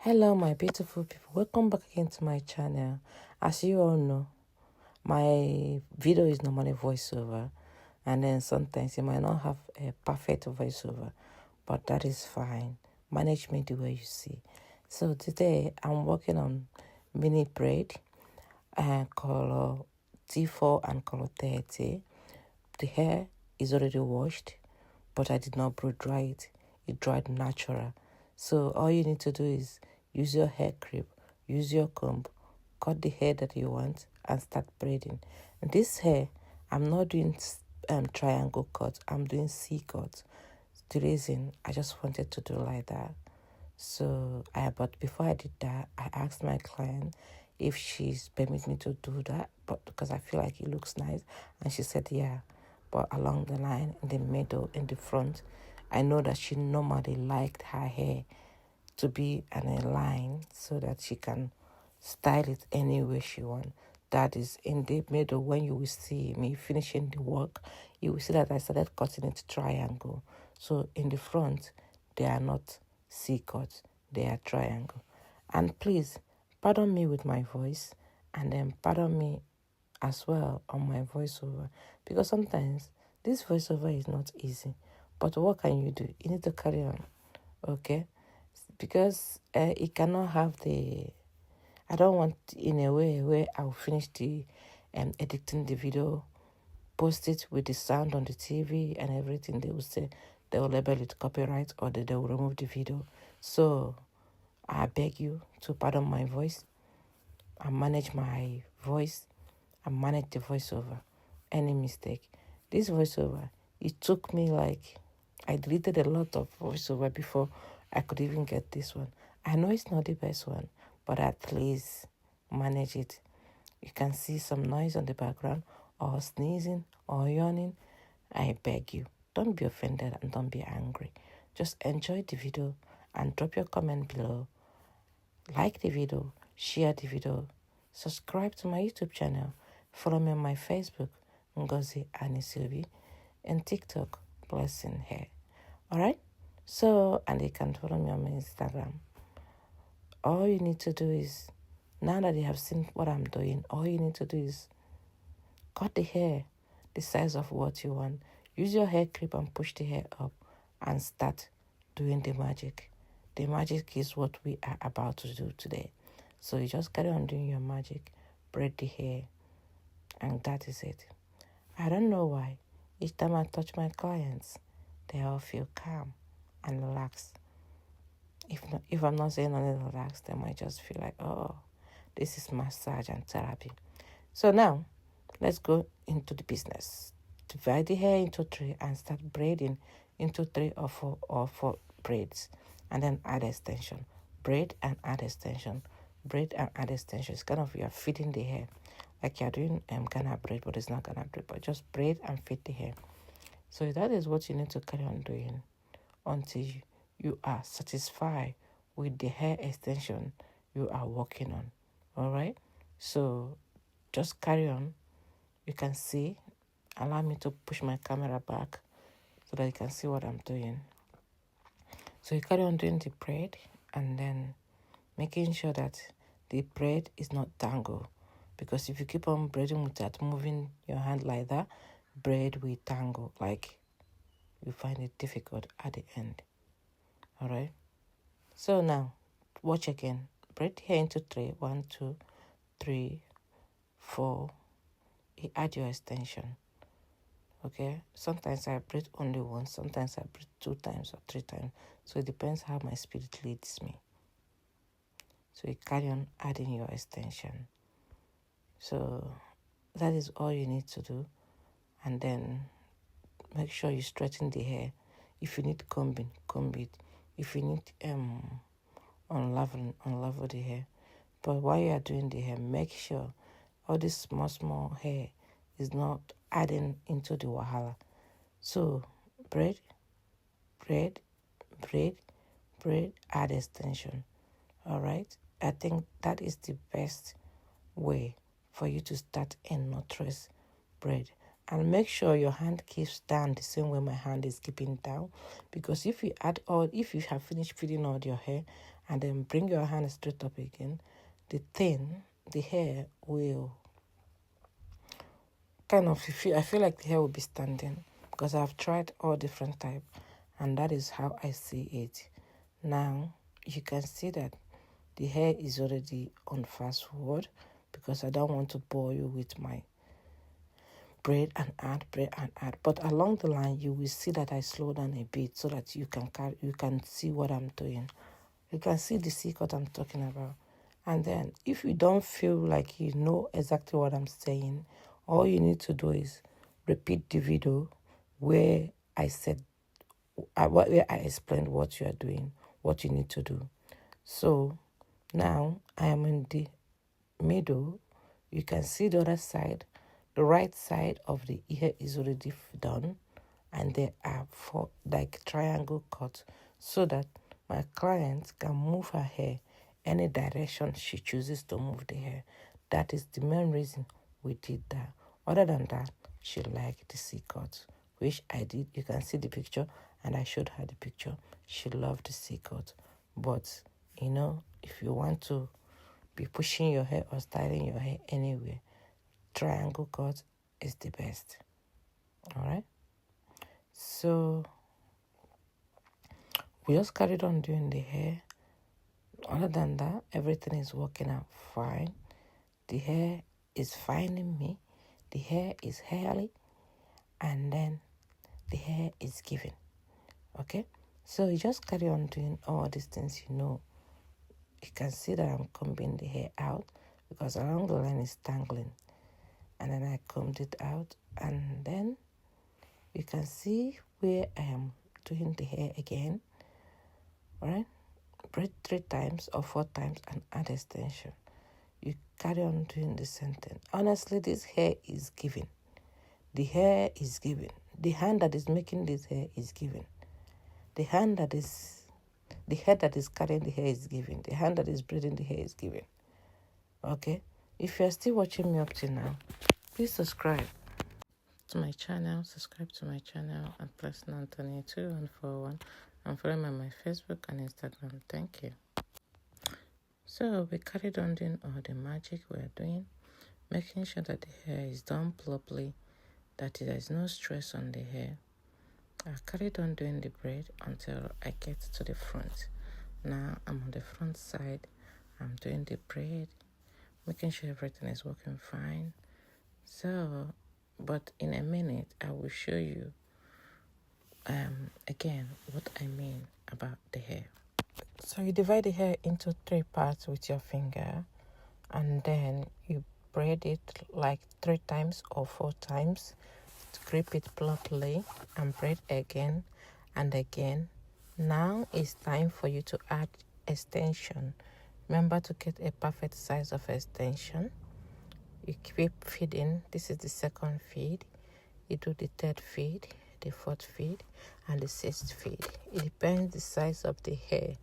Hello, my beautiful people. Welcome back again to my channel. As you all know, my video is normally voiceover, and then sometimes you might not have a perfect voiceover, but that is fine. Manage me the way you see. So today I'm working on mini braid and color T4 and color 30. The hair is already washed, but I did not blow dry it. It dried natural. So all you need to do is use your hair clip, use your comb, cut the hair that you want, and start braiding. And this hair, I'm not doing triangle cut. I'm doing C cut. The reason I just wanted to do like that. But before I did that, I asked my client if she's permit me to do that, but because I feel like it looks nice, and she said yeah. But along the line, in the middle, in the front, I know that she normally liked her hair to be in a line so that she can style it any way she wants. That is in the middle. When you will see me finishing the work, you will see that I started cutting it triangle. So in the front, they are not C-cut, they are triangle. And please, pardon me with my voice, and then pardon me as well on my voiceover, because sometimes this voiceover is not easy. But what can you do? You need to carry on, okay? Because it cannot have I don't want in a way where I'll finish the editing the video, post it with the sound on the TV and everything. They will say they will label it copyright, or they will remove the video. So I beg you to pardon my voice and manage my voice and manage the voiceover. Any mistake. This voiceover, it took me I deleted a lot of voiceover before I could even get this one. I know it's not the best one, but at least manage it. You can see some noise on the background, or sneezing, or yawning. I beg you, don't be offended and don't be angry. Just enjoy the video and drop your comment below. Like the video, share the video, subscribe to my YouTube channel, follow me on my Facebook, Ngozi Anisilvi, and TikTok, Blessing Hair. Alright? So, and you can follow me on my Instagram. All you need to do is, now that you have seen what I'm doing, all you need to do is cut the hair the size of what you want. Use your hair clip and push the hair up and start doing the magic. The magic is what we are about to do today. So you just carry on doing your magic, braid the hair, and that is it. I don't know why. Each time I touch my clients, they all feel calm and relaxed. If I'm not saying only relaxed, they might just feel like, oh, this is massage and therapy. So now, let's go into the business. Divide the hair into 3 and start braiding into 3 or 4 braids, and then add extension. Braid and add extension. Braid and add extension. It's kind of, you're feeding the hair like you're doing Ghana braid, but it's not Ghana braid, but just braid and feed the hair. So that is what you need to carry on doing until you are satisfied with the hair extension you are working on. All right? So just carry on. You can see. Allow me to push my camera back so that you can see what I'm doing. So you carry on doing the braid, and then making sure that the braid is not tangled, because if you keep on braiding without moving your hand like that, braid will tangle, like you find it difficult at the end. All right? So now, watch again. Braid here into 3. 1, 2, 3, 4. You add your extension. Okay, sometimes I braid only once, sometimes I braid 2 times or 3 times. So it depends how my spirit leads me. So you carry on adding your extension. So that is all you need to do. And then make sure you straighten the hair. If you need combing, comb it. If you need unravel the hair. But while you are doing the hair, make sure all this small hair is not adding into the wahala. So braid, braid, braid, braid, add extension. All right? I think that is the best way for you to start a knotless braid. And make sure your hand keeps down the same way my hand is keeping down. Because if you have finished feeding all your hair and then bring your hand straight up again, the hair will kind of I feel like the hair will be standing, because I've tried all different type, and that is how I see it. Now you can see that the hair is already on fast forward, because I don't want to bore you with my braid and add. But along the line, you will see that I slow down a bit so that you can see what I'm doing. You can see the secret I'm talking about. And then if you don't feel like you know exactly what I'm saying, all you need to do is repeat the video where I explained what you are doing, what you need to do. So now I am in the middle. You can see the other side. The right side of the ear is already done, and there are 4 like triangle cuts, so that my client can move her hair any direction she chooses to move the hair. That is the main reason we did that. Other than that, she liked the C cut, which I did. You can see the picture, and I showed her the picture. She loved the C cut. But if you want to be pushing your hair or styling your hair anywhere, triangle cut is the best. All right. So we just carried on doing the hair. Other than that, everything is working out fine. The hair is finding me. The hair is hairy, and then the hair is giving. Okay. So you just carry on doing all these things. You can see that I'm combing the hair out, because along the line is tangling. And then I combed it out, and then you can see where I am doing the hair again. All right, braid 3 times or 4 times and add extension. You carry on doing the same thing. Honestly, this hair is giving. The hair is giving. The hand that is making this hair is giving. The head that is carrying the hair is giving. The hand that is braiding the hair is giving. Okay, if you're still watching me up till now, please subscribe to my channel, and press Anthony 2141, and follow me on my Facebook and Instagram. Thank you. So we carried on doing all the magic we're doing, making sure that the hair is done properly, that there is no stress on the hair. I carried on doing the braid until I get to the front. Now I'm on the front side. I'm doing the braid, making sure everything is working fine. So, but in a minute, I will show you again what I mean about the hair. So you divide the hair into 3 parts with your finger, and then you braid it like 3 times or 4 times to grip it properly, and braid again and again. Now it's time for you to add extension. Remember to get a perfect size of extension. You keep feeding. This is the 2nd feed. You do the 3rd feed, the 4th feed, and the 6th feed. It depends the size of the hair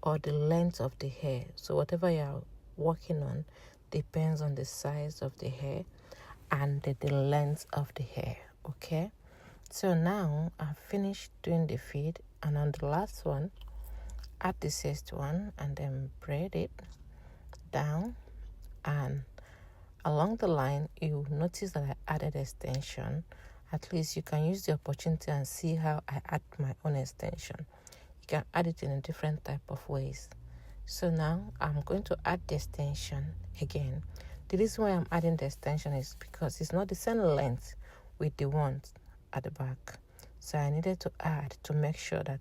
or the length of the hair. So whatever you're working on depends on the size of the hair and the length of the hair. Okay. So now I've finished doing the feed, and on the last one, add the 6th one, and then braid it down, and along the line, you notice that I added extension. At least you can use the opportunity and see how I add my own extension. You can add it in a different type of ways. So now I'm going to add the extension again. The reason why I'm adding the extension is because it's not the same length with the one at the back. So I needed to add to make sure that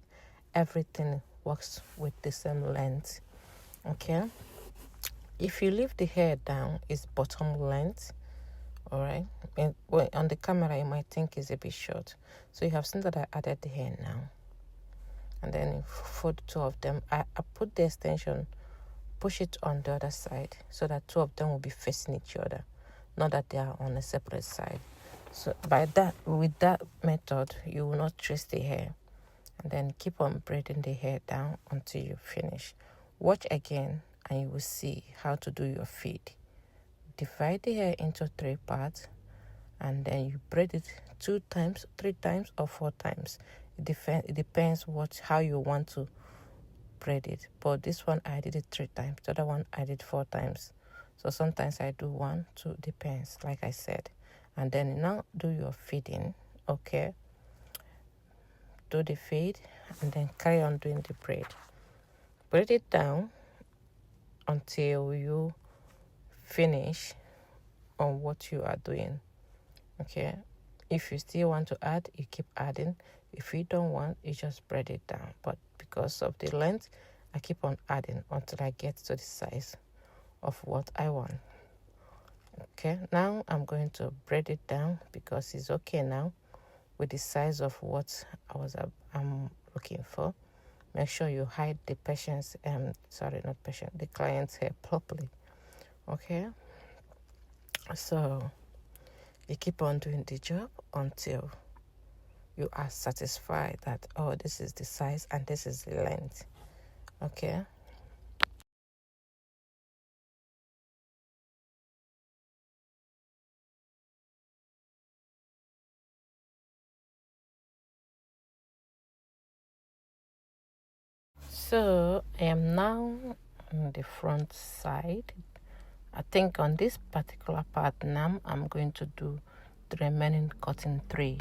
everything works with the same length. Okay. If you leave the hair down, it's bottom length. All right. Well, on the camera, you might think it's a bit short. So you have seen that I added the hair now. And then for the 2 of them, I put the extension, push it on the other side, so that 2 of them will be facing each other, not that they are on a separate side. So with that method, you will not trace the hair. And then keep on braiding the hair down until you finish. Watch again, and you will see how to do your feed. Divide the hair into 3 parts, and then you braid it 2 times, 3 times, or 4 times. It depends how you want to braid it. But this one I did it 3 times, the other one I did 4 times. So sometimes I do 1, 2, depends, like I said. And then now do your feeding, okay? Do the feed and then carry on doing the braid. Braid it down until you finish on what you are doing, okay? If you still want to add, you keep adding. If you don't want, you just braid it down. But because of the length, I keep on adding until I get to the size of what I want. Okay, now I'm going to braid it down because it's okay now with the size of what I'm looking for. Make sure you hide the the client's hair properly. Okay, so you keep on doing the job until you are satisfied that, oh, this is the size and this is the length. Okay. So I am now on the front side. I think on this particular part now I'm going to do the remaining cutting 3.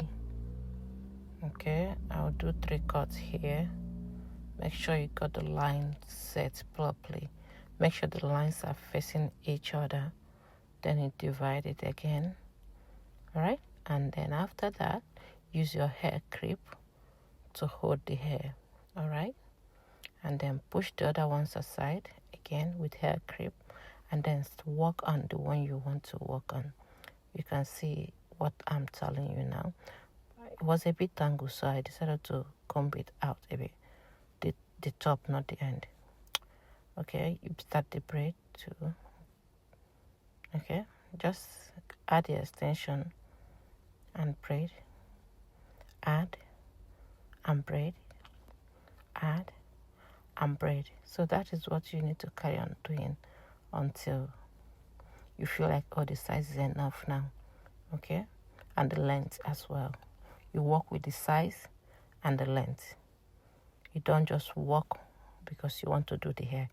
Okay, I'll do 3 cuts here. Make sure you got the line set properly. Make sure the lines are facing each other. Then you divide it again. Alright, and then after that, use your hair clip to hold the hair. Alright, and then push the other ones aside again with hair clip, and then work on the one you want to work on. You can see what I'm telling you now. It was a bit tangled, so I decided to comb it out a bit. The top, not the end. Okay, you start the braid too. Okay, just add the extension and braid, add and braid, add and braid. So that is what you need to carry on doing until you feel like, oh, the size is enough now. Okay, and the length as well. You work with the size and the length. You don't just work because you want to do the hair.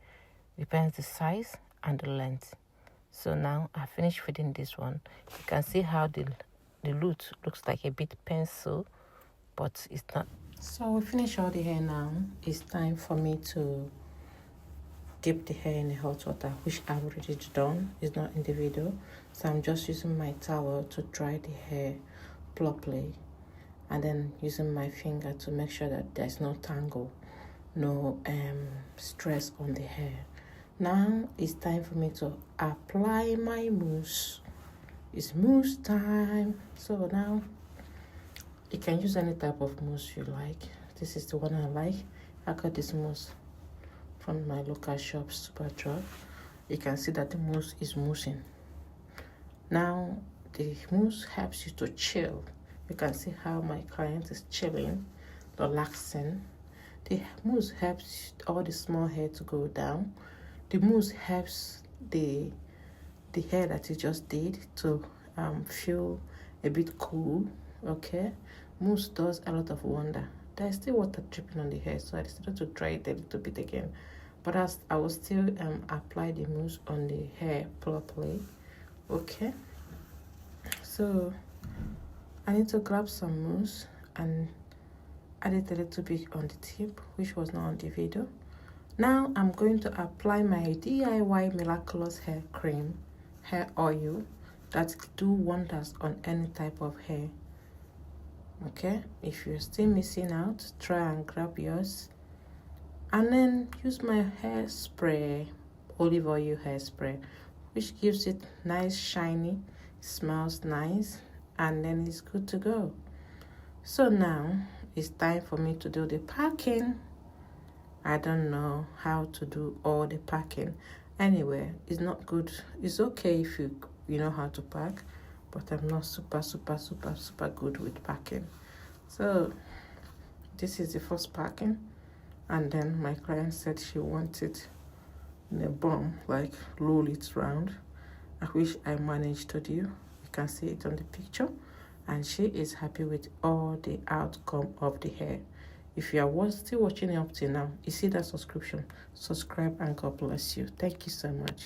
Depends the size and the length. So now I finished fitting this one. You can see how the loot looks like a bit pencil, but it's not. So we finish all the hair now. It's time for me to dip the hair in the hot water, which I've already done. It's not in the video. So I'm just using my towel to dry the hair properly, and then using my finger to make sure that there's no tangle, no stress on the hair. Now it's time for me to apply my mousse. It's mousse time. So now you can use any type of mousse you like. This is the one I like. I got this mousse from my local shop, Superdrug. You can see that the mousse is moussing. Now the mousse helps you to chill. You can see how my client is chilling, relaxing. The mousse helps all the small hair to go down. The mousse helps the hair that you just did to feel a bit cool. Okay, mousse does a lot of wonder. There's still water dripping on the hair, so I decided to dry it a little bit again. But I will still apply the mousse on the hair properly. Okay, so I need to grab some mousse and add it a little bit on the tip, which was not on the video. Now I'm going to apply my DIY Miraculous hair cream, hair oil that do wonders on any type of hair. Okay, if you're still missing out, try and grab yours. And then use my hairspray, olive oil hairspray, which gives it nice shiny, smells nice, and then it's good to go. So now it's time for me to do the packing. I don't know how to do all the packing. Anyway, it's not good. It's okay if you know how to pack, but I'm not super good with packing. So this is the first packing, and then my client said she wanted in a bun, like roll it round, which I managed to do. You can see it on the picture, and she is happy with all the outcome of the hair. If you are still watching it up till now, you see that subscription, subscribe, and God bless you. Thank you so much.